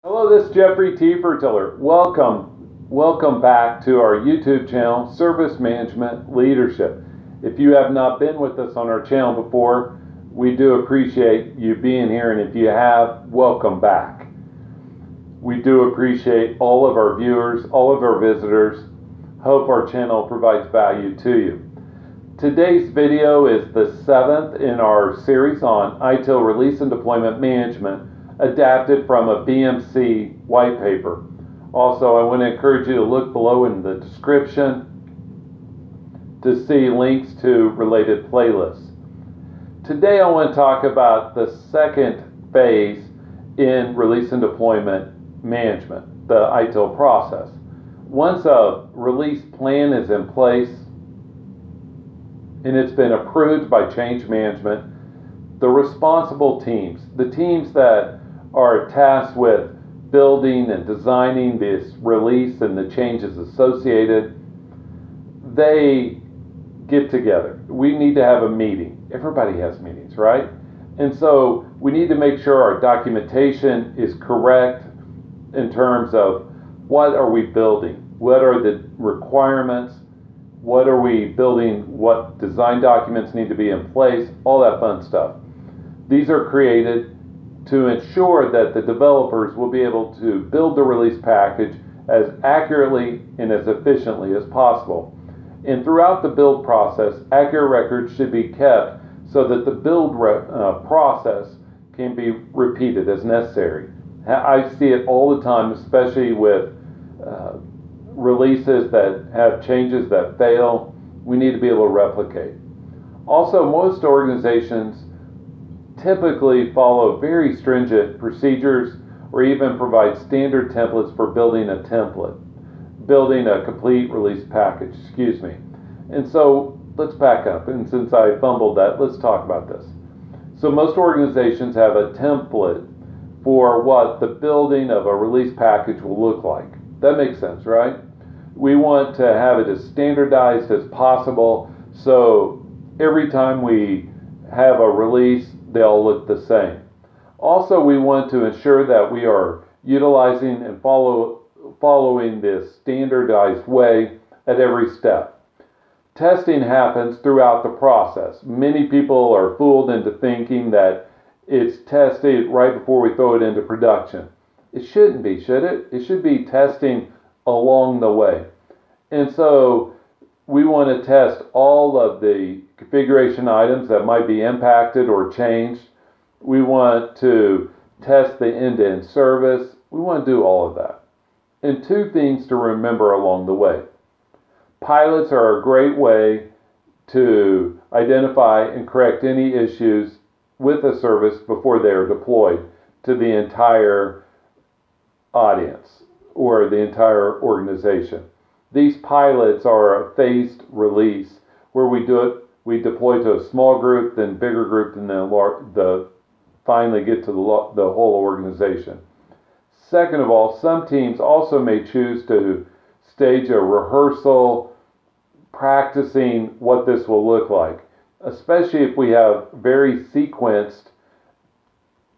Hello, this is Jeffrey T. Fertiller. Welcome back to our YouTube channel, Service Management Leadership. If you have not been with us on our channel before, we do appreciate you being here, and if you have, welcome back. We do appreciate all of our viewers, all of our visitors. Hope our channel provides value to you. Today's video is the 7th in our series on ITIL Release and Deployment Management, adapted from a BMC white paper. Also, I want to encourage you to look below in the description to see links to related playlists. Today I want to talk about the second phase in release and deployment management, the ITIL process. Once a release plan is in place and it's been approved by change management, the responsible teams, the teams that are tasked with building and designing this release and the changes associated, they get together. We need to have a meeting. Everybody has meetings, right? And so we need to make sure our documentation is correct in terms of what are we building, what are the requirements, what are we building, what design documents need to be in place, all that fun stuff. These are created to ensure that the developers will be able to build the release package as accurately and as efficiently as possible. And throughout the build process, accurate records should be kept so that the build process can be repeated as necessary. I see it all the time, especially with releases that have changes that fail. We need to be able to replicate. Also, most organizations typically follow very stringent procedures or even provide standard templates for building a complete release package, And so let's back up, and since I fumbled that, let's talk about this. So most organizations have a template for what the building of a release package will look like. That makes sense, right? We want to have it as standardized as possible, so every time we have a release, they all look the same. Also, we want to ensure that we are utilizing and following this standardized way at every step. Testing happens throughout the process. Many people are fooled into thinking that it's tested right before we throw it into production. It shouldn't be, should it? It should be testing along the way. And so we want to test all of the configuration items that might be impacted or changed. We want to test the end-to-end service. We want to do all of that. And two things to remember along the way. Pilots are a great way to identify and correct any issues with a service before they are deployed to the entire audience or the entire organization. These pilots are a phased release where we deploy to a small group, then bigger group, and then finally get to the whole organization. Second of all, some teams also may choose to stage a rehearsal practicing what this will look like, especially if we have very sequenced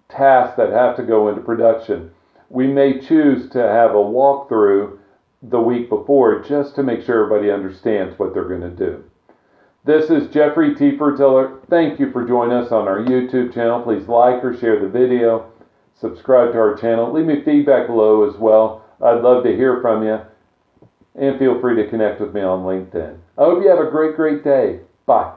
tasks that have to go into production. We may choose to have a walkthrough the week before just to make sure everybody understands what they're going to do. This is Jeffrey T. Fertiller. Thank you for joining us on our YouTube channel. Please like or share the video. Subscribe to our channel. Leave me feedback below as well. I'd love to hear from you. And feel free to connect with me on LinkedIn. I hope you have a great day. Bye.